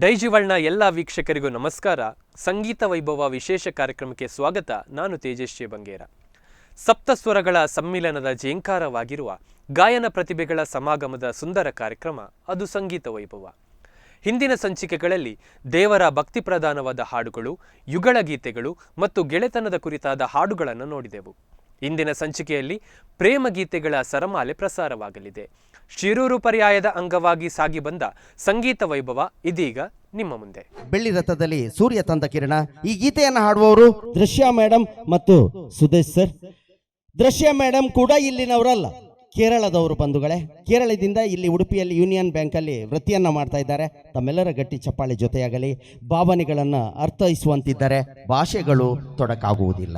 ಡೈಜಿವಲ್ನ ಎಲ್ಲ ವೀಕ್ಷಕರಿಗೂ ನಮಸ್ಕಾರ. ಸಂಗೀತ ವೈಭವ ವಿಶೇಷ ಕಾರ್ಯಕ್ರಮಕ್ಕೆ ಸ್ವಾಗತ. ನಾನು ತೇಜಸ್ವಿ ಬಂಗೇರ. ಸಪ್ತಸ್ವರಗಳ ಸಮ್ಮಿಲನದ ಜೇಂಕಾರವಾಗಿರುವ ಗಾಯನ ಪ್ರತಿಭೆಗಳ ಸಮಾಗಮದ ಸುಂದರ ಕಾರ್ಯಕ್ರಮ ಅದು ಸಂಗೀತ ವೈಭವ. ಹಿಂದಿನ ಸಂಚಿಕೆಗಳಲ್ಲಿ ದೇವರ ಭಕ್ತಿ ಪ್ರಧಾನವಾದ ಹಾಡುಗಳು, ಯುಗಳ ಗೀತೆಗಳು ಮತ್ತು ಗೆಳೆತನದ ಕುರಿತಾದ ಹಾಡುಗಳನ್ನು ನೋಡಿದೆವು. ಇಂದಿನ ಸಂಚಿಕೆಯಲ್ಲಿ ಪ್ರೇಮ ಗೀತೆಗಳ ಸರಮಾಲೆ ಪ್ರಸಾರವಾಗಲಿದೆ. ಶಿರೂರು ಪರ್ಯಾಯದ ಅಂಗವಾಗಿ ಸಾಗಿ ಬಂದ ಸಂಗೀತ ವೈಭವ ಇದೀಗ ನಿಮ್ಮ ಮುಂದೆ. ಬೆಳ್ಳಿ ರಥದಲ್ಲಿ ಸೂರ್ಯ ತಂದ ಕಿರಣ ಈ ಗೀತೆಯನ್ನು ಹಾಡುವವರು ದೃಶ್ಯ ಮೇಡಮ್ ಮತ್ತು ಸುದೇಶ್ ಸರ್. ದೃಶ್ಯ ಮೇಡಮ್ ಕೂಡ ಇಲ್ಲಿನವರಲ್ಲ, ಕೇರಳದವರು ಬಂಧುಗಳೇ. ಕೇರಳದಿಂದ ಇಲ್ಲಿ ಉಡುಪಿಯಲ್ಲಿ ಯೂನಿಯನ್ ಬ್ಯಾಂಕಲ್ಲಿ ವೃತ್ತಿಯನ್ನ ಮಾಡ್ತಾ ಇದ್ದಾರೆ. ತಮ್ಮೆಲ್ಲರ ಗಟ್ಟಿ ಚಪ್ಪಾಳೆ ಜೊತೆಯಾಗಲಿ. ಭಾವನೆಗಳನ್ನು ಅರ್ಥೈಸುವಂತಿದ್ದರೆ ಭಾಷೆಗಳು ತೊಡಕಾಗುವುದಿಲ್ಲ.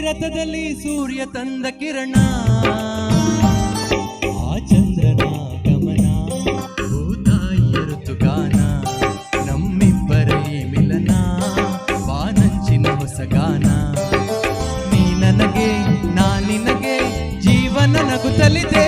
ರಥದಲ್ಲಿ ಸೂರ್ಯ ತಂದ ಕಿರಣ, ಆ ಚಂದ್ರನ ಗಮನ, ಭೂತಾಯಿಯ ಋತುಗಾನ, ನಮ್ಮಿಬ್ಬರ ಈ ಮಿಲನ, ಬಾನಂಚಿನ ಹೊಸಗಾನ, ನೀ ನನಗೆ ನಾ ನಿನಗೆ ಜೀವನ ನಗುತ್ತಲಿದೆ.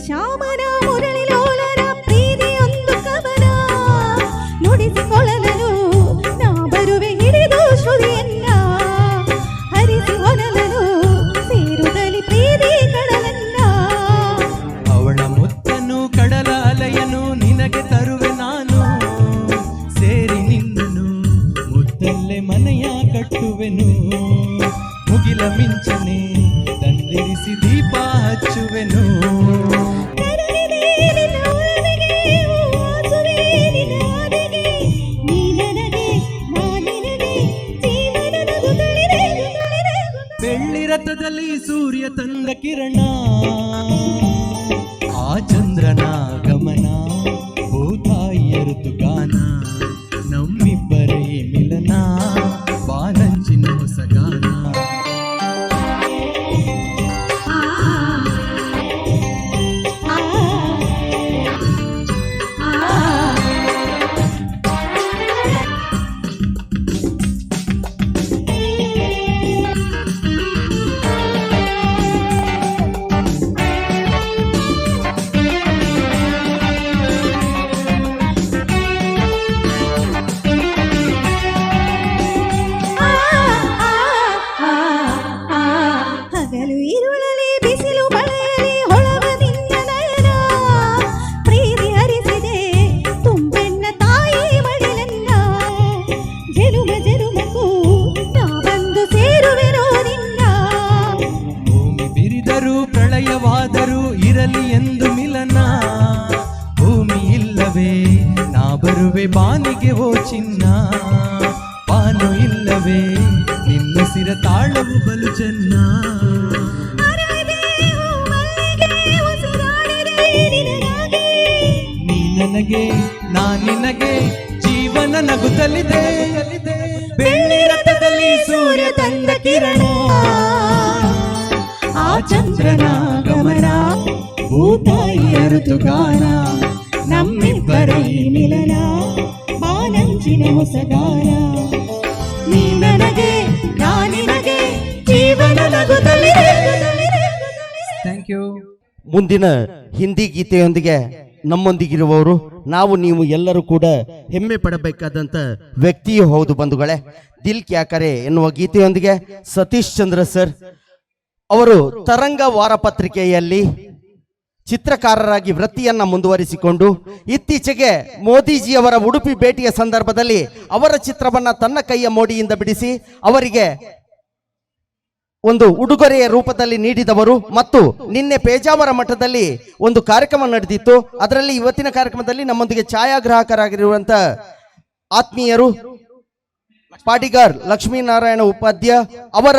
ಶ್ಯಾಮನ ಮುರಳಿಲೋಲನ ಪ್ರೀತಿಯೊಂದು ಕವನ, ನುಡಿಸಿಕೊಳ್ಳಲು ನಾ ಬರುವೆ ಹಿಡಿದು ಶ್ರುತಿಯನ್ನ, ಹರಿಸಿ ಹೊನಲನು ಸೇರುತ್ತಲಿ ಪ್ರೀತಿ ಕಡಲನ್ನ. ಅವಳ ಮುತ್ತನು ಕಡಲ ಅಲೆಯನು ನಿನಗೆ ತರುವೆ ನಾನು, ಸೇರಿ ನಿನ್ನನು ಮುತ್ತಲ್ಲೇ ಮನೆಯ ಕಟ್ಟುವೆನು, ಮುಗಿಲ ಮಿಂಚನೆ ತಂದಿರಿಸಿ ದೀಪ ಹಚ್ಚುವೆನು. ಬೆಳ್ಳಿ ರಥದಲ್ಲಿ ಸೂರ್ಯ ತಂದ ಕಿರಣ, ಆ ಚಂದ್ರನ ಗಮನ, ಭೂತಾಯಿಯ ಋತುಗಾನ, ನಮ್ಮಿಬ್ಬರ ಈ ಮಿಲನ, ಬಾನಂಚಿನ ಹೊಸಗಾನ. ಪ್ರಳಯವಾದರೂ ಇರಲಿ ಎಂದು ಮಿಲನ, ಭೂಮಿ ಇಲ್ಲವೇ ನಾ ಬರುವೆ ಬಾನಿಗೆ ಓ ಚಿನ್ನ, ಬಾನು ಇಲ್ಲವೇ ನಿನ್ನ ಸಿರ ತಾಳವು ಬಲು ಚೆನ್ನ. ನೀ ನನಗೆ ನಾ ನಿನಗೆ ಜೀವ ಜೀವನ ನಗುತ್ತಲಿದೆ ಬೆಳ್ಳಿ ರಥದಲ್ಲಿ ಸೂರ್ಯ ತಂದ ಕಿರಣ ಆ ಚಂದ್ರನ ಗಮನ ಭೂತಾಯಿಯ ಋತುಗಾನ ನಮ್ಮಿಬ್ಬರ ಈ ಮಿಲನ ಬಾನಂಚಿನ ಹೊಸಗಾನ ನೀ ನನಗೆ ನಾನಿನಗೆ ಜೀವನ ನಗುತ್ತಲಿದೆ. Thank you. ಮುಂದಿನ ಹಿಂದಿ ಗೀತೆಯೊಂದಿಗೆ ನಮ್ಮೊಂದಿಗಿರುವವರು ನಾವು ನೀವು ಎಲ್ಲರೂ ಕೂಡ ಹೆಮ್ಮೆ ಪಡಬೇಕಾದಂಥ ವ್ಯಕ್ತಿಯೂ ಹೌದು ಬಂಧುಗಳೇ. ದಿಲ್ ಕ್ಯಾ ಕರೆ ಎನ್ನುವ ಗೀತೆಯೊಂದಿಗೆ ಸತೀಶ್ ಚಂದ್ರ ಸರ್ ಅವರು ತರಂಗ ವಾರಪತ್ರಿಕೆಯಲ್ಲಿ ಚಿತ್ರಕಾರರಾಗಿ ವೃತ್ತಿಯನ್ನ ಮುಂದುವರಿಸಿಕೊಂಡು ಇತ್ತೀಚೆಗೆ ಮೋದಿಜಿಯವರ ಉಡುಪಿ ಭೇಟಿಯ ಸಂದರ್ಭದಲ್ಲಿ ಅವರ ಚಿತ್ರವನ್ನ ತನ್ನ ಕೈಯ ಮೋಡಿಯಿಂದ ಬಿಡಿಸಿ ಅವರಿಗೆ ಒಂದು ಉಡುಗೊರೆಯ ರೂಪದಲ್ಲಿ ನೀಡಿದವರು. ಮತ್ತು ನಿನ್ನೆ ಪೇಜಾವರ ಮಠದಲ್ಲಿ ಒಂದು ಕಾರ್ಯಕ್ರಮ ನಡೆದಿತ್ತು. ಅದರಲ್ಲಿ ಇವತ್ತಿನ ಕಾರ್ಯಕ್ರಮದಲ್ಲಿ ನಮ್ಮೊಂದಿಗೆ ಛಾಯಾಗ್ರಾಹಕರಾಗಿರುವಂತ ಆತ್ಮೀಯರು ಪಾಟಿಗಾರ್ ಲಕ್ಷ್ಮೀನಾರಾಯಣ ಉಪಾಧ್ಯ ಅವರ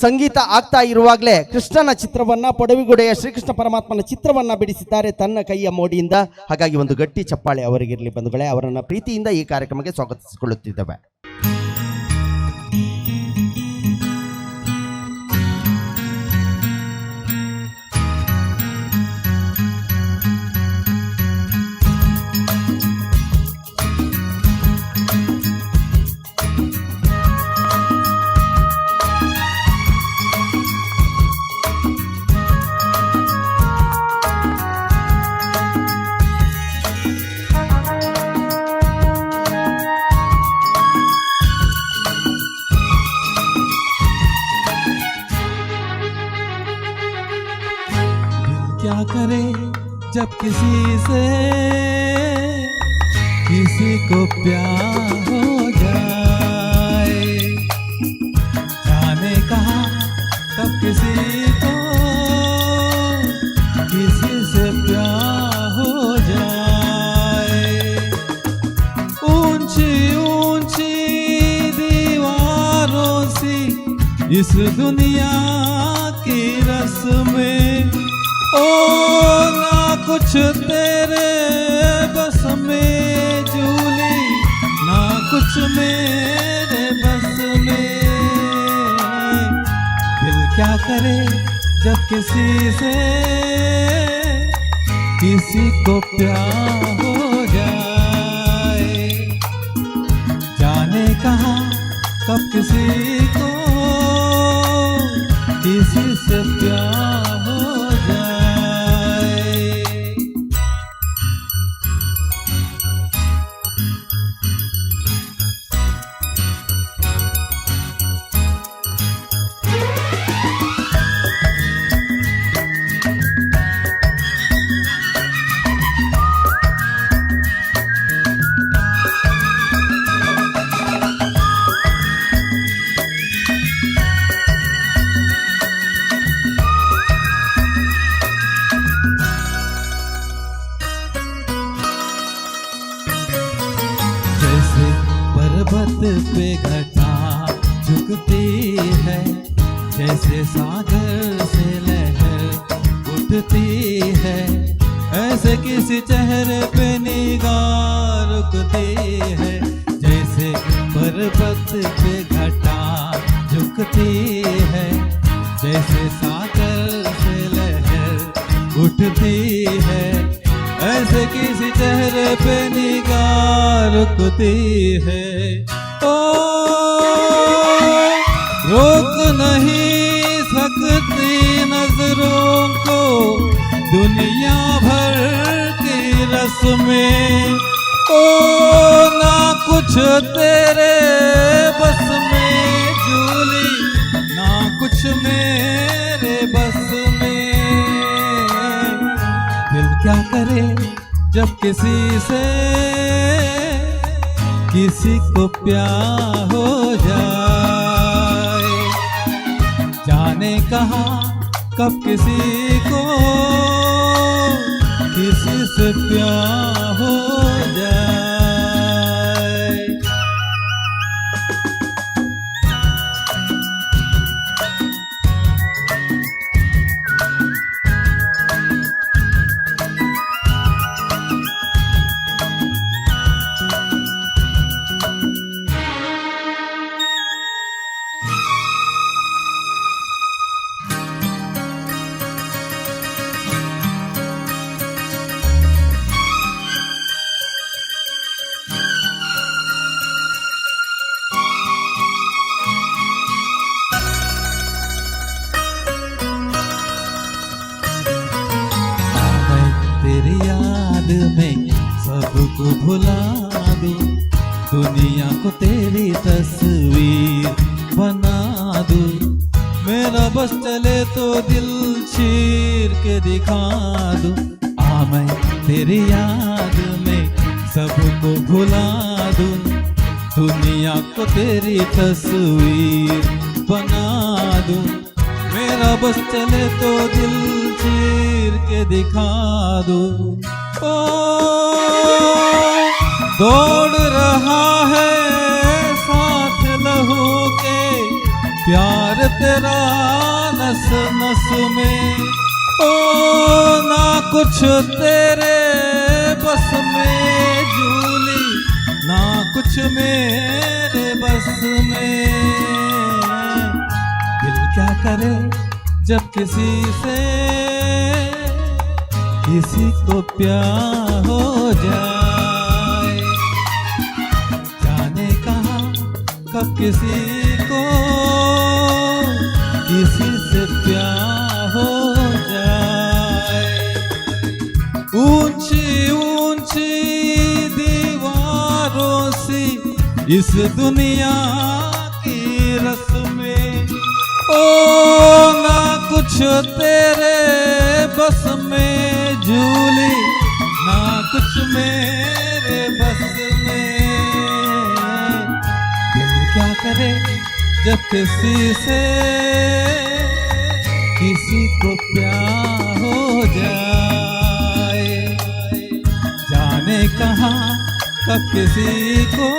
ಸಂಗೀತ ಆಗ್ತಾ ಇರುವಾಗಲೇ ಕೃಷ್ಣನ ಚಿತ್ರವನ್ನ ಪೊಡವಿಗುಡೆಯ ಶ್ರೀಕೃಷ್ಣ ಪರಮಾತ್ಮನ ಚಿತ್ರವನ್ನ ಬಿಡಿಸಿದ್ದಾರೆ ತನ್ನ ಕೈಯ ಮೋಡಿಯಿಂದ. ಹಾಗಾಗಿ ಒಂದು ಗಟ್ಟಿ ಚಪ್ಪಾಳೆ ಅವರಿಗಿರಲಿ ಬಂಧುಗಳೇ. ಅವರನ್ನ ಪ್ರೀತಿಯಿಂದ ಈ ಕಾರ್ಯಕ್ರಮಕ್ಕೆ ಸ್ವಾಗತಿಸಿಕೊಳ್ಳುತ್ತಿದ್ದೇವೆ. क्या करे जब किसी से किसी को प्यार हो जाए, जाने कहाँ कब किसी को किसी से प्यार हो जाए। ऊंची ऊंची दीवारों सी इस दुनिया की रस्में, ओ ना कुछ तेरे बस में जूली, ना कुछ मेरे बस में। दिल क्या करे जब किसी से किसी को प्यार हो जाए, जाने कहाँ कब किसी को किसी से प्यार हो जाए। जैसे पर्वत पे घटा झुकती है, जैसे सागर से लहर उठती है, ऐसे किसी चेहरे पे निगाह रुकती है। जैसे पर्वत पे घटा झुकती है, जैसे सागर से लहर उठती है, ऐसे किसी चेहरे पे निगाह रुकती है। ओ रोक नहीं सकती नजरों को दुनिया भर की रस्में, ओ ना कुछ तेरे बस में जूली, ना कुछ मेरे बस में। दिल क्या करे जब किसी से किसी को प्यार हो जाए, जाने कहाँ कब किसी को किसी से प्यार हो जाए। में सबको भुला दूं, दुनिया को तेरी तस्वीर बना दूं। मेरा बस चले तो दिल चीर के दिखा दूं, मैं तेरी याद में सबको भुला दूं, दुनिया को तेरी तस्वीर बना दूं। मेरा बस चले तो दिल चीर के दिखा दूं। ओ दौड़ रहा है साथ लहू के प्यार तेरा नस नस में। ओ ना कुछ तेरे बस में झूली, ना कुछ मेरे बस में। दिल क्या करे जब किसी से किसी को प्यार हो जाए, जाने कहाँ कब किसी को किसी से प्यार हो जाए। ऊंची ऊंची दीवारों सी इस दुनिया की रस्में, ओ ना कुछ तेरे बस में झूली, ना कुछ मेरे बस में। दिल क्या करे जब किसी से किसी को प्यार हो जाए, जाने कहाँ कब किसी को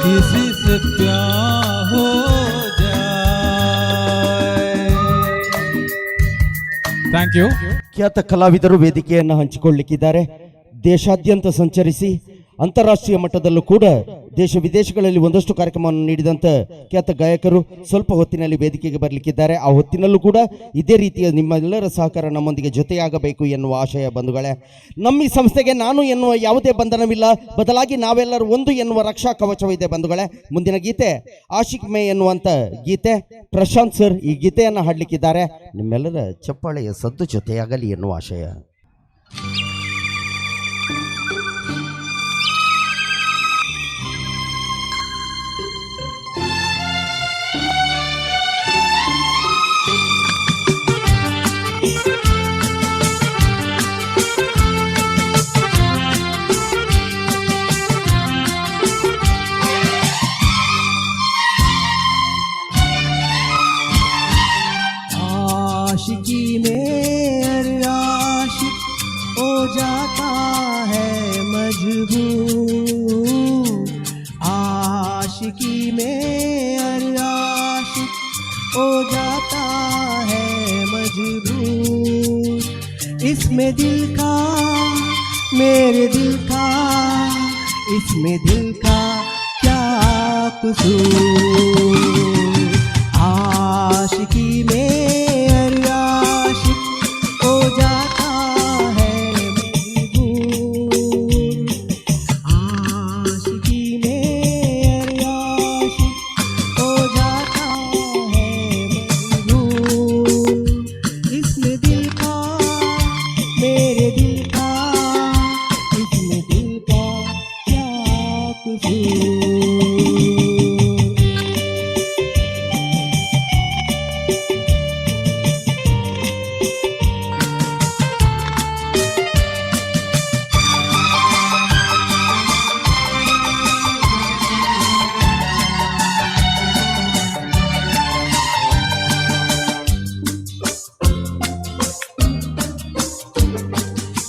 किसी से प्यार हो जाए। Thank you. ಖ್ಯಾತ ಕಲಾವಿದರು ವೇದಿಕೆಯನ್ನು ಹಂಚಿಕೊಳ್ಳಲಿಕ್ಕಿದ್ದಾರೆ. ದೇಶಾದ್ಯಂತ ಸಂಚರಿಸಿ ಅಂತಾರಾಷ್ಟ್ರೀಯ ಮಟ್ಟದಲ್ಲೂ ಕೂಡ ದೇಶ ವಿದೇಶಗಳಲ್ಲಿ ಒಂದಷ್ಟು ಕಾರ್ಯಕ್ರಮವನ್ನು ನೀಡಿದಂಥ ಖ್ಯಾತ ಗಾಯಕರು ಸ್ವಲ್ಪ ಹೊತ್ತಿನಲ್ಲಿ ವೇದಿಕೆಗೆ ಬರಲಿಕ್ಕಿದ್ದಾರೆ. ಆ ಹೊತ್ತಿನಲ್ಲೂ ಕೂಡ ಇದೇ ರೀತಿಯ ನಿಮ್ಮೆಲ್ಲರ ಸಹಕಾರ ನಮ್ಮೊಂದಿಗೆ ಜೊತೆಯಾಗಬೇಕು ಎನ್ನುವ ಆಶಯ ಬಂಧುಗಳೇ. ನಮ್ಮ ಈ ಸಂಸ್ಥೆಗೆ ನಾನು ಎನ್ನುವ ಯಾವುದೇ ಬಂಧನವಿಲ್ಲ, ಬದಲಾಗಿ ನಾವೆಲ್ಲರೂ ಒಂದು ಎನ್ನುವ ರಕ್ಷಾ ಕವಚವಿದೆ ಬಂಧುಗಳೇ. ಮುಂದಿನ ಗೀತೆ ಆಶಿಕ್ ಮೇ ಎನ್ನುವಂಥ ಗೀತೆ. ಪ್ರಶಾಂತ್ ಸರ್ ಈ ಗೀತೆಯನ್ನು ಹಾಡಲಿಕ್ಕಿದ್ದಾರೆ. ನಿಮ್ಮೆಲ್ಲರ ಚಪ್ಪಾಳೆಯ ಸದ್ದು ಜೊತೆಯಾಗಲಿ ಎನ್ನುವ ಆಶಯ. आशिकी में आशिक हो जाता है मजबूर, आशिकी में आशिक हो जाता है मजबूर। इसमें दिल का मेरे दिल का, इसमें दिल का क्या कसूर। आशिकी में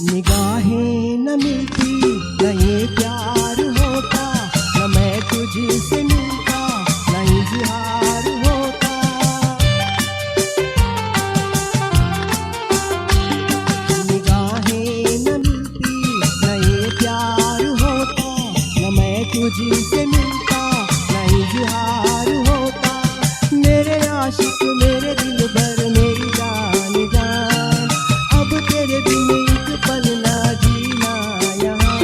निगाहें न मिलती न ये प्यार होता, न मैं तुझसे मिलता न इजहार होता। निगाहें न मिलती न ये प्यार होता, न मैं तुझसे मिलता न इजहार होता। मेरे आशिक मेरे दिल भर मेरी जान जान, अब तेरे बिन एक पल ना जीना यहाँ।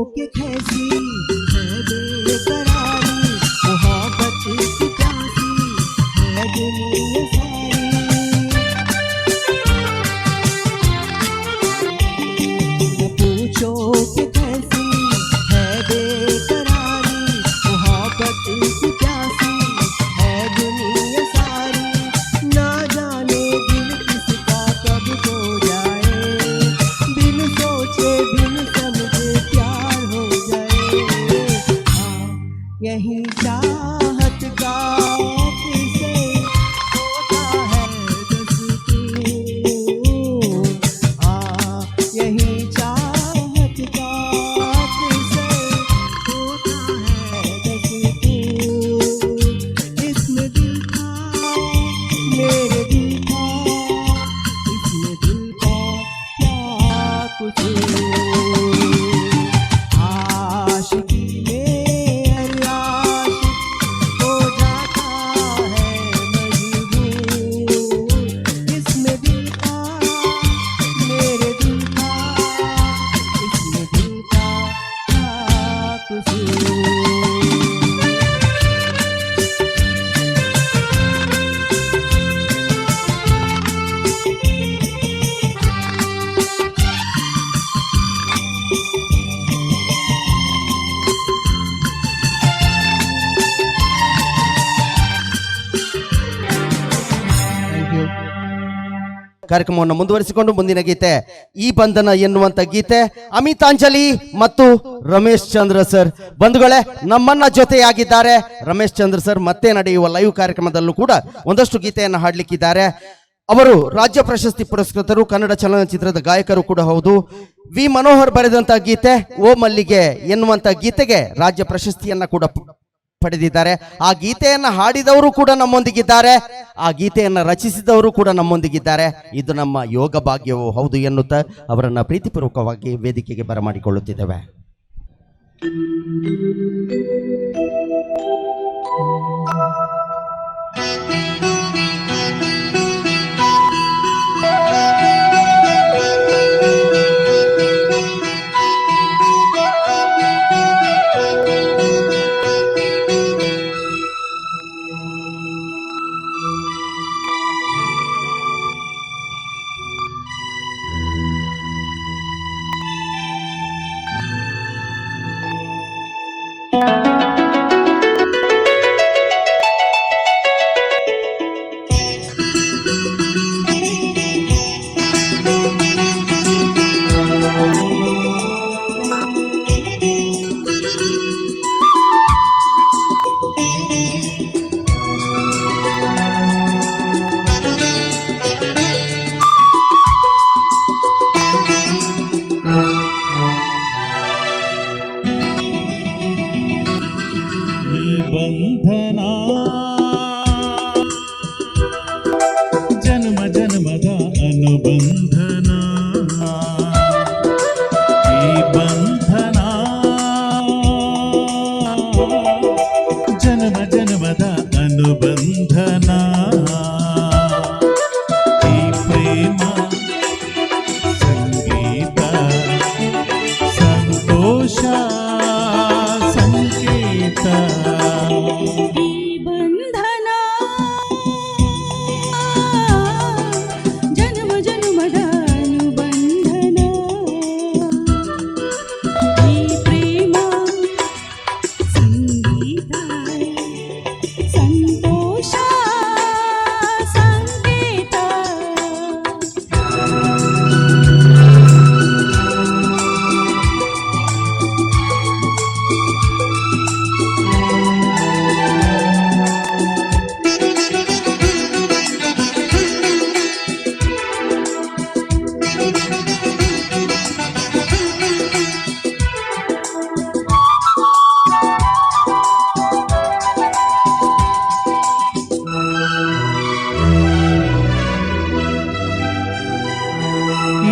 के कैसी है बेकरारी, मोहब्बत की प्यासी है दुनिया सारी। न पूछो कि कैसी है बेकरारी, मोहब्बत की प्यासी है दुनिया सारी। ना जाने दिल किसका कब खो जाए, बिन सोचे बिन समझे प्यार हो जाए। हाँ, यही चाहत का किसे होता है दस्तूर। हाँ, यही चाहत का किसे होता है दस्तूर। इसमें दिल था मेरे दिल का, इसमें दिल का क्या कसूर। आशिकी में हर आशिक हो जाता है मजबूर। इसमें दिल का मेरे दिल का, इसमें दिल का क्या कसूर। ಕಾರ್ಯಕ್ರಮವನ್ನು ಮುಂದುವರಿಸಿಕೊಂಡು ಮುಂದಿನ ಗೀತೆ ಈ ಬಂಧನ ಎನ್ನುವಂತ ಗೀತೆ ಅಮಿತಾಂಜಲಿ ಮತ್ತು ರಮೇಶ್ ಚಂದ್ರ ಸರ್ ಬಂಧುಗಳೇ ನಮ್ಮನ್ನ ಜೊತೆಯಾಗಿದ್ದಾರೆ. ರಮೇಶ್ ಚಂದ್ರ ಸರ್ ಮತ್ತೆ ನಡೆಯುವ ಲೈವ್ ಕಾರ್ಯಕ್ರಮದಲ್ಲೂ ಕೂಡ ಒಂದಷ್ಟು ಗೀತೆಯನ್ನು ಹಾಡ್ಲಿಕ್ಕಿದ್ದಾರೆ. ಅವರು ರಾಜ್ಯ ಪ್ರಶಸ್ತಿ ಪುರಸ್ಕೃತರು, ಕನ್ನಡ ಚಲನಚಿತ್ರದ ಗಾಯಕರು ಕೂಡ ಹೌದು. ವಿ ಮನೋಹರ್ ಬರೆದಂತ ಗೀತೆ ಓ ಮಲ್ಲಿಗೆ ಎನ್ನುವಂತ ಗೀತೆಗೆ ರಾಜ್ಯ ಪ್ರಶಸ್ತಿಯನ್ನ ಕೂಡ ಪಡೆದಿದ್ದಾರೆ. ಆ ಗೀತೆಯನ್ನ ಹಾಡಿದವರು ಕೂಡ ನಮ್ಮೊಂದಿಗಿದ್ದಾರೆ, ಆ ಗೀತೆಯನ್ನ ರಚಿಸಿದವರು ಕೂಡ ನಮ್ಮೊಂದಿಗಿದ್ದಾರೆ. ಇದು ನಮ್ಮ ಯೋಗ ಭಾಗ್ಯವೂ ಹೌದು ಎನ್ನುತ್ತಾ ಅವರನ್ನ ಪ್ರೀತಿಪೂರ್ವಕವಾಗಿ ವೇದಿಕೆಗೆ ಬರಮಾಡಿಕೊಳ್ಳುತ್ತಿದ್ದೇವೆ. ಬಂಧನ ಜನ್ಮ ಜನ್ಮದ ಅನುಬಂಧನ, ಈ ಬಂಧನ ಜನ್ಮ ಜನ್ಮದ ಅನುಬಂಧನ, ಈ ಪ್ರೇಮ ಸಂಗೀತ ಸಂತೋಷ ಸಂಕೇತ. ಈ ಬಂಧನ ಜನ್ಮ ಜನ್ಮದ ಅನುಬಂಧನ, ಈ ಪ್ರೇಮ ಸಂಗೀತ ಸಂತೋಷ ಸಂಕೇತ.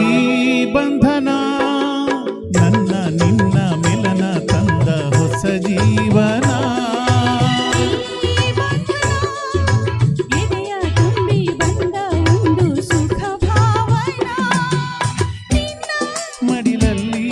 ಈ ಬಂಧನ ನನ್ನ ನಿನ್ನ ಮಿಲನ ತಂದ ಹೊಸ ಜೀವನ, ಎದೆಯ ತುಂಬಿ ಬಂದ ಒಂದು ಸುಖ ಭಾವನಾ, ನಿನ್ನ ಮಡಿಲಲ್ಲಿ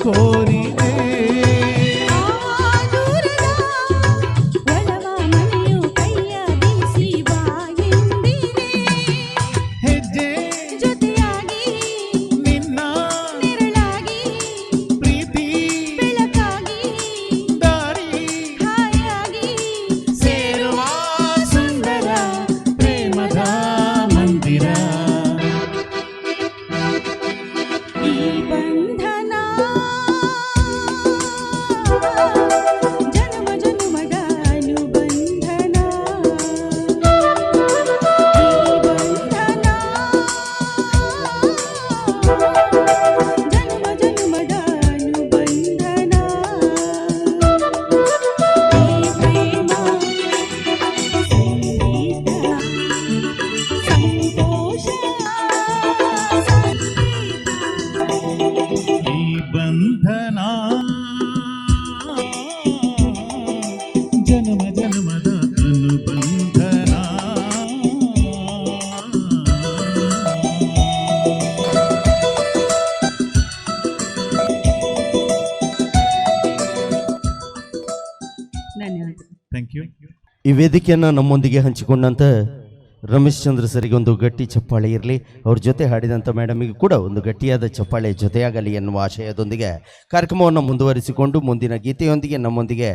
ಕೋರಿದೆ ಆ ದೂರದ ಒಲವ ಮನೆಯು ಕೈಯ ಬೀಸಿ ಬಾ ಎಂದಿರೆ ಹೆಜ್ಜೆ ಜೊತೆಯಾಗಿ ನಿನ್ನ ನೆರಳಾಗಿ ಪ್ರೀತಿ ಬೆಳಕಾಗಿ ದಾರಿ ಹಾಯಾಗಿ ಸೇರುವ ಸುಂದರ ಪ್ರೇಮದ ಮಂದಿರ ಈ ಬಂಧನ ಜನ್ಮ ಜನ್ಮದ ಅನುಬಂಧನ ಈ ಬಂಧನ ಜನ್ಮ ಜನ್ಮದ ಅನುಬಂಧನ ಈ ಪ್ರೇಮ ಸಂಗೀತ ಸಂತೋಷ ಈ ಬಂಧನ ಜನ್ಮ ಜನ್ಮದ ಅನುಬಂಧನ ಧನ್ಯವಾದ. Thank you. ಈ ವೇದಿಕೆಯನ್ನು ನಮ್ಮೊಂದಿಗೆ ಹಂಚಿಕೊಂಡಂತ ರಮೇಶ್ ಚಂದ್ರ ಸರಿಗೆ ಒಂದು ಗಟ್ಟಿ ಚಪ್ಪಾಳೆ ಇರಲಿ. ಅವ್ರ ಜೊತೆ ಹಾಡಿದಂಥ ಮೇಡಮಿಗೂ ಕೂಡ ಒಂದು ಗಟ್ಟಿಯಾದ ಚಪ್ಪಾಳೆ ಜೊತೆಯಾಗಲಿ ಎನ್ನುವ ಆಶಯದೊಂದಿಗೆ ಕಾರ್ಯಕ್ರಮವನ್ನು ಮುಂದುವರಿಸಿಕೊಂಡು ಮುಂದಿನ ಗೀತೆಯೊಂದಿಗೆ ನಮ್ಮೊಂದಿಗೆ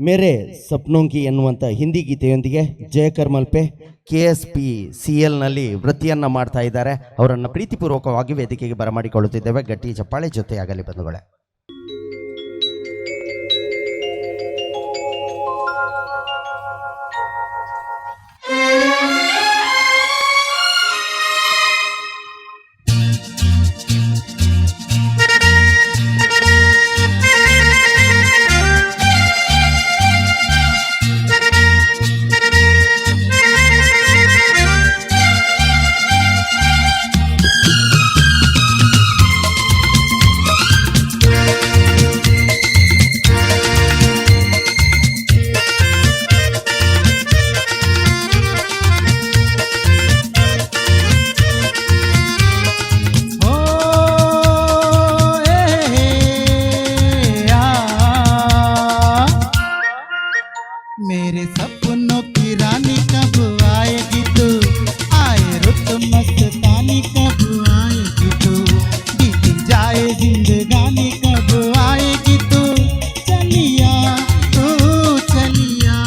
ಮೇರೆ ಸಪ್ನೋಂಕಿ ಎನ್ನುವಂಥ ಹಿಂದಿ ಗೀತೆಯೊಂದಿಗೆ ಜಯಕರ್ಮಲ್ಪೆ KSPCLನಲ್ಲಿ ವೃತ್ತಿಯನ್ನು ಮಾಡ್ತಾ ಇದ್ದಾರೆ. ಅವರನ್ನು ಪ್ರೀತಿಪೂರ್ವಕವಾಗಿ ವೇದಿಕೆಗೆ ಬರಮಾಡಿಕೊಳ್ಳುತ್ತಿದ್ದೇವೆ. ಗಟ್ಟಿ ಚಪ್ಪಾಳೆ ಜೊತೆಯಾಗಲಿ ಬಂಧುಗಳೇ. ओ मेरे सपनों की रानी कब आएगी तू आए रुत मस्तानी कब आएगी तू बीती जाए जिंदगानी कब आएगी तू चलिया तू चलिया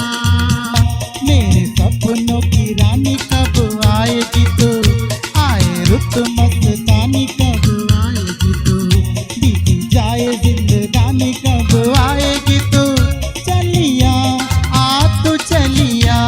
मेरे सपनों की रानी कब आएगी तू आए रुत मस्तानी कब आएगी तू बीती जाए जिंदगानी कब आएगी तू चलिया आ तू चलिया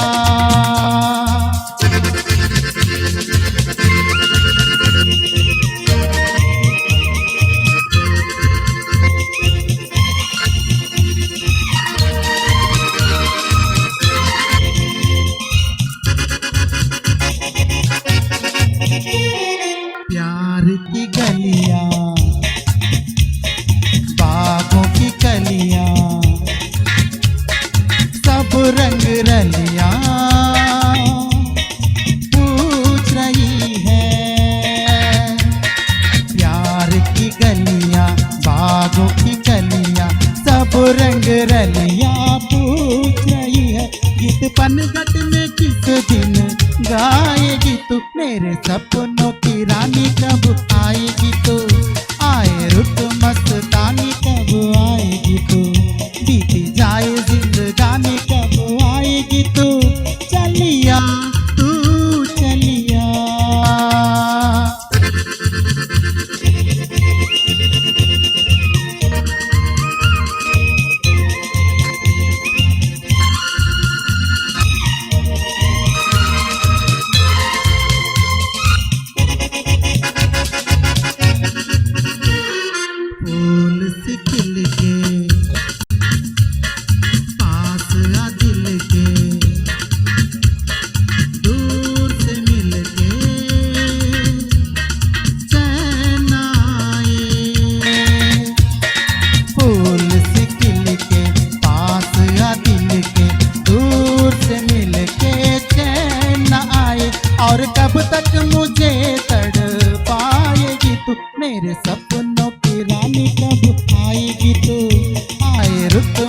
प्यार की गलियां बागों की कलियां सब रंग रलियां पूछ रही है प्यार की गलियां बागों की कलियां सब रंग रलियां पूछ रही है गीत पनघट में किस दिन गाएगी तू मेरे सपनों की रानी कब आएगी तू आए रुत मस्तानी कब आएगी तू बीती जाए जिंदगानी कब आएगी तू चलिया तू चलिया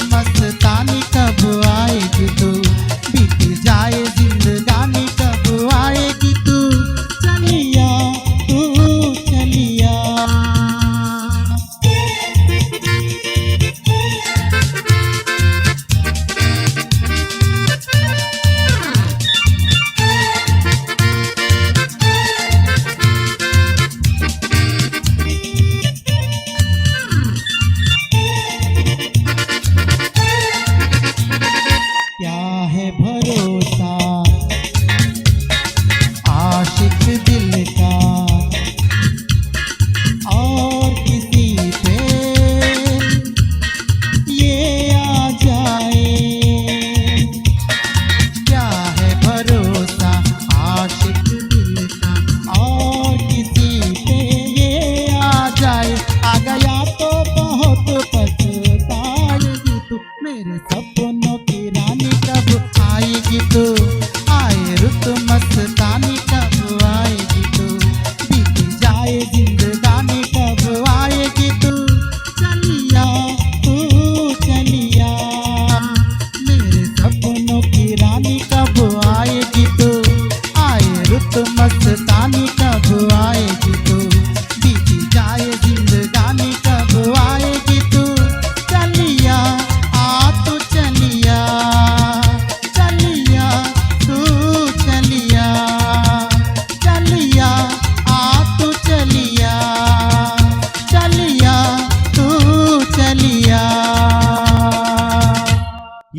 मस्तानी कब आएगी तू, बीत जाए जिंदगानी कब आएगी तू, चलिया तू चलिया। क्या है भरोसा आशिक दिल का और किसी पे ये आ जाए, क्या है भरोसा आशिक दिल का और किसी पे ये आ जाए, आ गया तो बहुत पछताएगी तू, मेरे सपनों की रानी कब आएगी तू, आए रुत मस्तानी कब आएगी तू, बीत जाए जिंदगानी कब आएगी तू, चलिया तू चलिया, मेरे सपनों की रानी कब आएगी तू, आए रुत मस्तानी कब आएगी तू, बीत जाए जिंदगानी कब आएगी तू, चलिया आ तू चलिया, चलिया तू चलिया, चलिया आ तू चलिया, चलिया तू चलिया।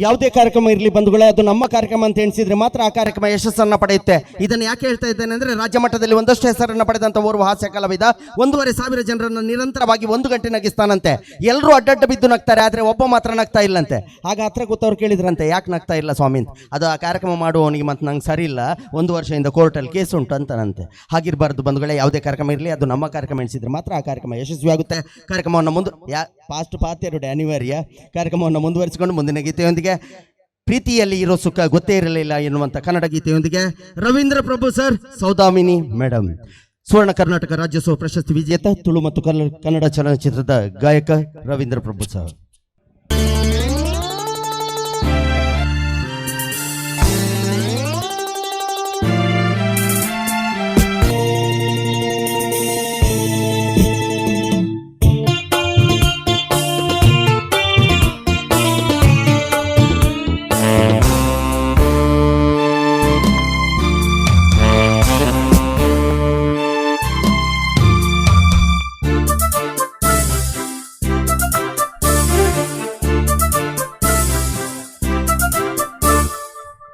ಯಾವುದೇ ಕಾರ್ಯಕ್ರಮ ಇರಲಿ ಬಂಧುಗಳೇ, ಅದು ನಮ್ಮ ಕಾರ್ಯಕ್ರಮ ಅಂತ ಎಣಿಸಿದ್ರೆ ಮಾತ್ರ ಆ ಕಾರ್ಯಕ್ರಮ ಯಶಸ್ಸನ್ನು ಪಡೆಯುತ್ತೆ. ಇದನ್ನು ಯಾಕೆ ಹೇಳ್ತಾ ಇದ್ದೇನೆ ಅಂದರೆ, ರಾಜ್ಯ ಮಟ್ಟದಲ್ಲಿ ಒಂದಷ್ಟು ಹೆಸರನ್ನು ಪಡೆದಂಥ ಓರ್ವ ಹಾಸ್ಯ ಕಲಾವಿದ 1,500 ಜನರನ್ನು ನಿರಂತರವಾಗಿ 1 ಗಂಟೆ ನಗಿಸ್ತಾನಂತೆ. ಎಲ್ಲರೂ ಅಡ್ಡಡ್ಡ ಬಿದ್ದು ನಗ್ತಾರೆ, ಆದರೆ ಒಬ್ಬ ಮಾತ್ರ ನಗ್ತಾ ಇಲ್ಲಂತೆ. ಆಗ ಹತ್ರ ಕೂತವ್ರು ಕೇಳಿದ್ರಂತೆ, ಯಾಕೆ ನಗ್ತಾ ಇಲ್ಲ ಸ್ವಾಮಿ ಅಂತ. ಅದು ಆ ಕಾರ್ಯಕ್ರಮ ಮಾಡುವವನಿಗೆ ಮತ್ತು ನಂಗೆ ಸರಿ ಇಲ್ಲ, 1 ವರ್ಷದಿಂದ ಕೋರ್ಟಲ್ಲಿ ಕೇಸ್ ಉಂಟು ಅಂತಾನಂತೆ. ಹಾಗಿರಬಾರ್ದು ಬಂಧುಗಳೇ, ಯಾವುದೇ ಕಾರ್ಯಕ್ರಮ ಇರಲಿ ಅದು ನಮ್ಮ ಕಾರ್ಯಕ್ರಮ ಎಣಿಸಿದ್ರೆ ಮಾತ್ರ ಆ ಕಾರ್ಯಕ್ರಮ ಯಶಸ್ವಿಯಾಗುತ್ತೆ. ಕಾರ್ಯಕ್ರಮವನ್ನು ಪಾಸ್ಟ್ 2 ಅನಿವಾರ್ಯ. ಕಾರ್ಯಕ್ರಮವನ್ನು ಮುಂದುವರಿಸಿಕೊಂಡು ಮುಂದಿನ ಗೀತೆಯೊಂದಿಗೆ ಪ್ರೀತಿಯಲ್ಲಿ ಇರೋ ಸುಖ ಗೊತ್ತೇ ಇರಲಿಲ್ಲ ಎನ್ನುವಂಥ ಕನ್ನಡ ಗೀತೆಯೊಂದಿಗೆ ರವೀಂದ್ರ ಪ್ರಭು ಸರ್, ಸೌದಾಮಿನಿ ಮೇಡಮ್, ಸುವರ್ಣ ಕರ್ನಾಟಕ ರಾಜ್ಯೋತ್ಸವ ಪ್ರಶಸ್ತಿ ವಿಜೇತ, ತುಳು ಮತ್ತು ಕನ್ನಡ ಚಲನಚಿತ್ರದ ಗಾಯಕ ರವೀಂದ್ರ ಪ್ರಭು ಸರ್.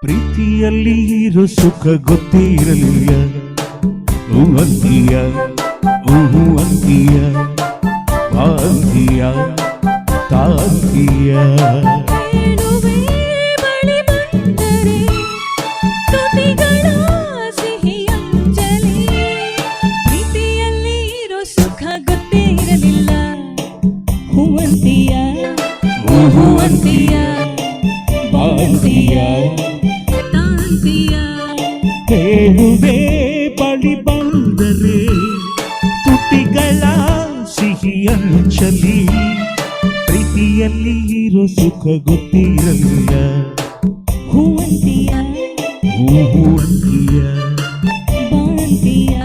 ಪ್ರೀತಿಯಲ್ಲಿ ಇರೋ ಸುಖ ಗೊತ್ತೇ ಇರಲಿಲ್ಲ, ಅಂತೀಯ ಅಂತೀಯ ಅಂತೀಯ ತಾಂತೀಯ. ಹೇಳುವೆ ಬಳಿ ಬಂದರೆ ತುಟಿಗಳ ಸಿಹಿ ಅಂಜಲಿ, ಪ್ರೀತಿಯಲ್ಲಿ ಇರೋ ಸುಖ ಗೊತ್ತೇ ಇರಲಿಲ್ಲ, ಹೂವಂತೀಯ ಹೂವಂತೀಯ ಬಾಂತೀಯ ತಾಂತೀಯ. ಹೇಳುವೆ ಬಳಿ ಬಂದರೆ ತುಟಿಗಳ ಸಿಹಿ ಅಂಚಲಿ, ಪ್ರೀತಿಯಲ್ಲಿ ಇರೋ ಸುಖ ಗೊತ್ತಿರಲಿಲ್ಲ, ಹೂವಂತೀಯ ಹೂವಂತೀಯ ಬಾಂತೀಯ.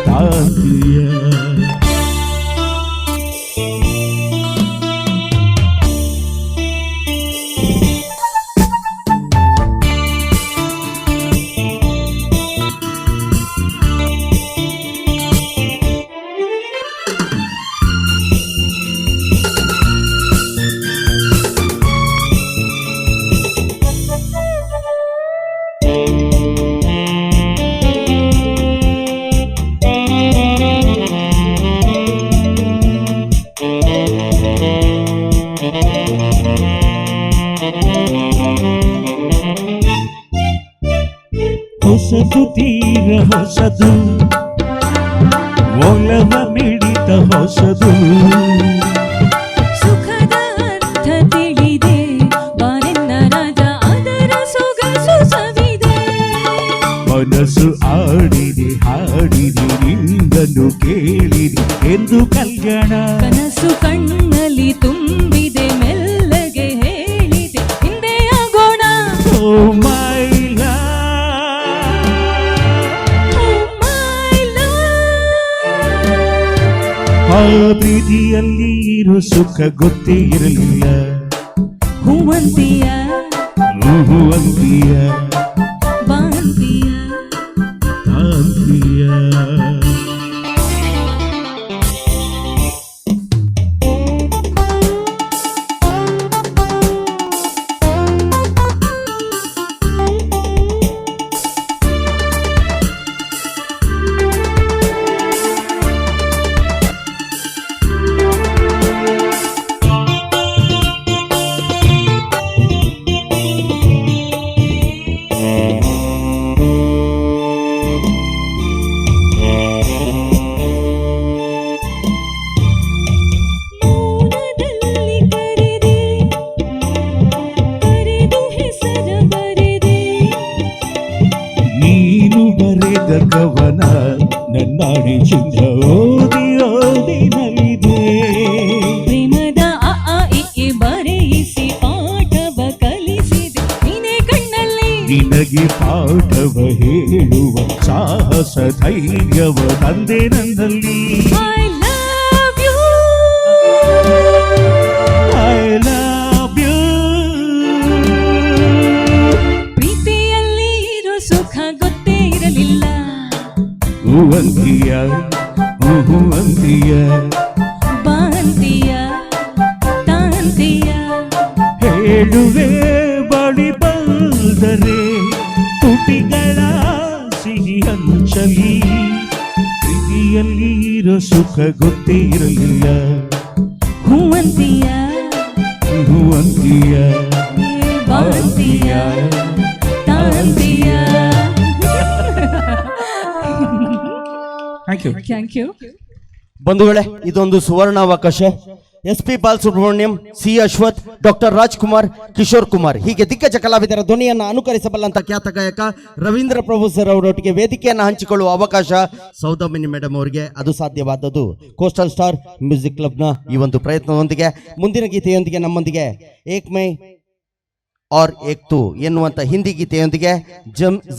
ತಾಂತೀಯ. ಹೊಸದು ತೀರ ಹೊಸದು, ಒಲವ ಮಿಡಿತ ಹೊಸದು, ಸುಖದ ಅರ್ಥ ತಿಳಿದೆ ಬಾರೆನ್ನ ರಾಜ ಅದರ ಸೊಗಸು ಸವಿದೆ. ಮನಸ್ಸು ಆಡಿದೆ ಹಾಡಿದೆ ನಿಂದನು ಕೇಳಿದೆ ಎಂದು ಕಲ್ಯಾಣ, ಕನಸು ಕಣ್ಣಲ್ಲಿ ತುಂಬಿದೆ ಮೆಲ್ಲಗೆ ಪ್ರೀತಿಯಲ್ಲಿ ಇರೋ ಸುಖ ಗೊತ್ತೇ ಇರಲಿಲ್ಲ. ಹೂವಂತಿಯ ಹೂ ಅಂತೀಯ ಬಾಂತಿಯ ತಾಂತೀಯ. ಮೌನದಲ್ಲಿ ಕರೆದು ಹೆಸರ ಬರೆದೆ ನೀನು ಬರೆದ ಕವನ ನನ್ನಾಣೆ ಚಿಂತ ಓದಿ ಓದಿ ನಲಿದೆ. ಪ್ರೇಮದ ಅ ಆ ಇ ಈ ಬರೆಯಿಸಿ ಪಾಠವ ಕಲಿಸಿದೆ ನಿನೆ ಕಣ್ಣಲ್ಲಿ ನಿನಗೆ ಪಾಠವ ಹೇಳುವ ಸಾಹಸ ಧೈರ್ಯವ ತಂದೆ ನನ್ನಲ್ಲಿ. I love you I love you. ಪ್ರೀತಿಯಲ್ಲಿ ಇರೋ ಸುಖ ಗೊತ್ತೇ ಇರಲಿಲ್ಲ. ಹೂವಂತಿಯ ಹೂ ಅಂತೀಯ ಬಾಂತಿಯ ತಾಂತಿಯ ಹೇಳುವೆ ಬಳಿ ಬಂದರೆ ತುಟಿಗಳ ಸಿಹಿ ಹಂಚಲಿ. ಪ್ರೀತಿಯಲ್ಲಿ ಇರೋ ಸುಖ ಗೊತ್ತೇ ಇರಲಿಲ್ಲ. ಹೂವಂತಿಯ ಹೂ ಅಂತೀಯ ಬಾಂತಿಯ ತಾಂತಿಯ. Thank you. ಬಂಧುಗಳೇ, ಇದೊಂದು ಸುವರ್ಣಾವಕಾಶ. SP Balasubrahmanyam, C Ashwath, doctor Rajkumar, Kishore Kumar ಹೀಗೆ ದಿಗ್ಗಜ ಕಲಾವಿದರ ಧ್ವನಿಯನ್ನು ಅನುಕರಿಸಬಲ್ಲಂತ ಖ್ಯಾತ ಗಾಯಕ ರವೀಂದ್ರ ಪ್ರಭು ಸರ್ ಅವರೊಟ್ಟಿಗೆ ವೇದಿಕೆಯನ್ನು ಹಂಚಿಕೊಳ್ಳುವ ಅವಕಾಶ ಸೌದಾಮಿನಿ ಮೇಡಮ್ ಅವರಿಗೆ. ಅದು ಸಾಧ್ಯವಾದದ್ದು ಕೋಸ್ಟಲ್ ಸ್ಟಾರ್ ಮ್ಯೂಸಿಕ್ ಕ್ಲಬ್ನ ಈ ಒಂದು ಪ್ರಯತ್ನದೊಂದಿಗೆ. ಮುಂದಿನ ಗೀತೆಯೊಂದಿಗೆ ನಮ್ಮೊಂದಿಗೆ ಏಕ್ ಮೈ ಆರ್ ಏಕ್ ತು ಎನ್ನುವಂಥ ಹಿಂದಿ ಗೀತೆಯೊಂದಿಗೆ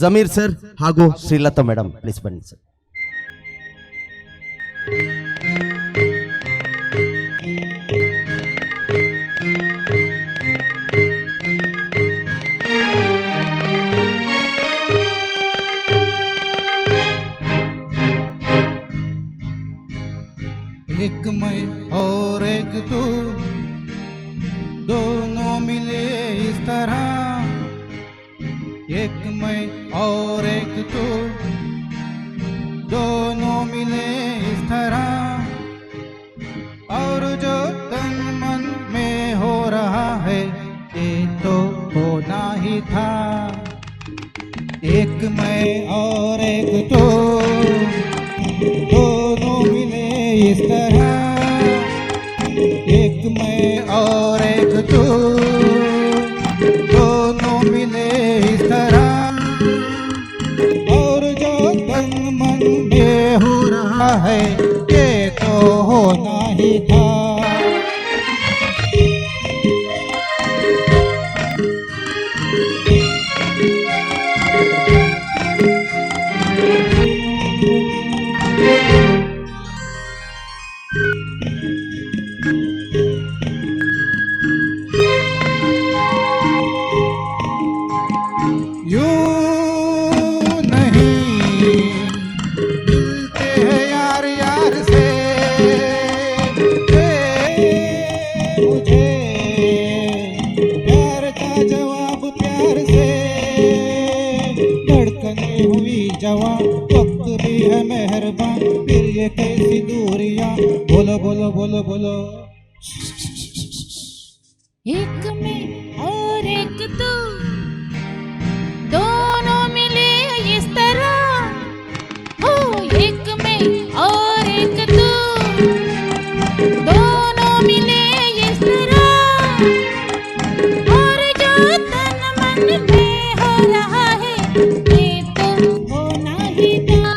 ಜಮೀರ್ ಸರ್ ಹಾಗೂ ಶ್ರೀಲತಾ ಮೇಡಮ್, ಪ್ಲೀಸ್ ಬನ್ನಿ ಸರ್. एक मैं और एक तू दोनों मिले इस तरह. एक मैं और एक तू दोनों मिले इस तरह. और जो तन मन में हो रहा है ये तो होना ही था. एक मैं और एक तू दोनों मिले इस तरह. एक मैं और एक तू दोनों मिले इस तरह. और जो तन मन में हो रहा है ये तो होना ही था. जवां वक्त भी है मेहरबान. फिर ये कैसी दूरियां. बोलो बोलो बोलो बोलो. एक में और एक तू दोनों मिले इस तरह. हो एक में और एक तू दोनों मिले इस तरह. और जो तन मन में हो रहा है ये तो होना ही था.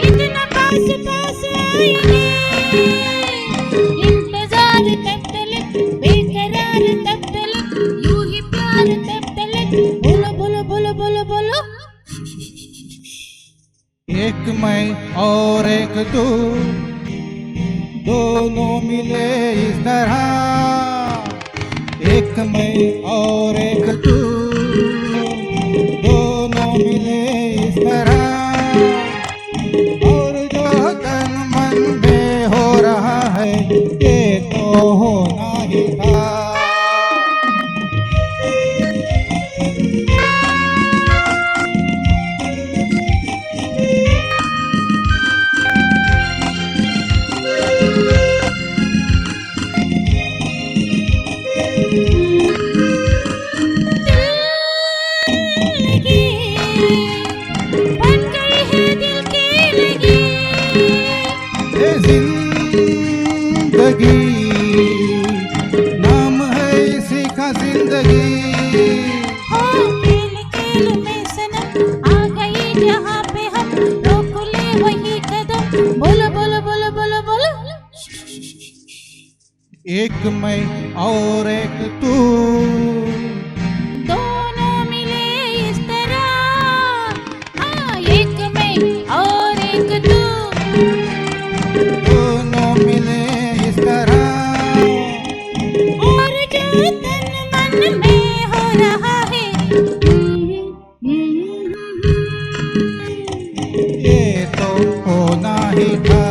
इतना पास पास आएंगे इंतजार तब तलक बेकरार तब तलक यूं ही प्यार तब तलक बोलो बोलो बोलो बोलो बोलो एक मैं और एक तू दोनों मिले इस तरह एक मैं और एक तू दोनों मिले इस तरह और जो तन मन में हो रहा है ये तो होना ही था जिंदगी नाम है इसी का जिंदगी हो खेल खेल में सनम आ गई जहाँ पे हम रोक ले वही कदम बोलो बोलो बोलो बोलो बोलो एक मैं और एक तू दोनों मिले इस तरह हाँ एक मैं और एक तू दोनों मिले इस तरह और जो तन मन में हो रहा है ये तो होना ही था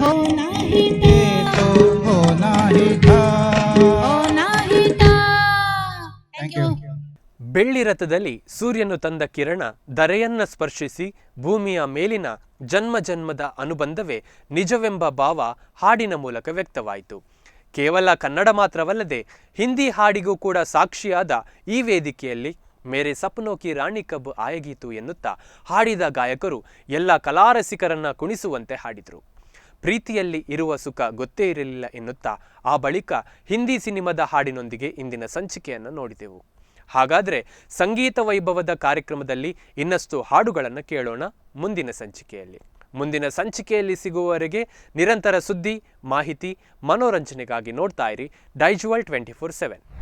होना ही ये था तो होना ही था होना ही था थैंक यू ಬೆಳ್ಳಿ ರಥದಲ್ಲಿ ಸೂರ್ಯನು ತಂದ ಕಿರಣ ಧರೆಯನ್ನ ಸ್ಪರ್ಶಿಸಿ ಭೂಮಿಯ ಮೇಲಿನ ಜನ್ಮ ಜನ್ಮದ ಅನುಬಂಧವೇ ನಿಜವೆಂಬ ಭಾವ ಹಾಡಿನ ಮೂಲಕ ವ್ಯಕ್ತವಾಯಿತು. ಕೇವಲ ಕನ್ನಡ ಮಾತ್ರವಲ್ಲದೆ ಹಿಂದಿ ಹಾಡಿಗೂ ಕೂಡ ಸಾಕ್ಷಿಯಾದ ಈ ವೇದಿಕೆಯಲ್ಲಿ ಮೇರೆ ಸಪ್ನೋ ಕಿ ರಾಣಿ ಕಬ್ ಆಯಗೀತು ಎನ್ನುತ್ತಾ ಹಾಡಿದ ಗಾಯಕರು ಎಲ್ಲ ಕಲಾರಸಿಕರನ್ನ ಕುಣಿಸುವಂತೆ ಹಾಡಿದರು. ಪ್ರೀತಿಯಲ್ಲಿ ಇರುವ ಸುಖ ಗೊತ್ತೇ ಇರಲಿಲ್ಲ ಎನ್ನುತ್ತಾ ಆ ಬಳಿಕ ಹಿಂದಿ ಸಿನಿಮಾದ ಹಾಡಿನೊಂದಿಗೆ ಇಂದಿನ ಸಂಚಿಕೆಯನ್ನು ನೋಡಿದೆವು. ಹಾಗಾದರೆ ಸಂಗೀತ ವೈಭವದ ಕಾರ್ಯಕ್ರಮದಲ್ಲಿ ಇನ್ನಷ್ಟು ಹಾಡುಗಳನ್ನು ಕೇಳೋಣ ಮುಂದಿನ ಸಂಚಿಕೆಯಲ್ಲಿ ಸಿಗುವವರೆಗೆ ನಿರಂತರ ಸುದ್ದಿ ಮಾಹಿತಿ ಮನೋರಂಜನೆಗಾಗಿ ನೋಡ್ತಾ ಇರಿ ಡೈಜುವಲ್ 24/7.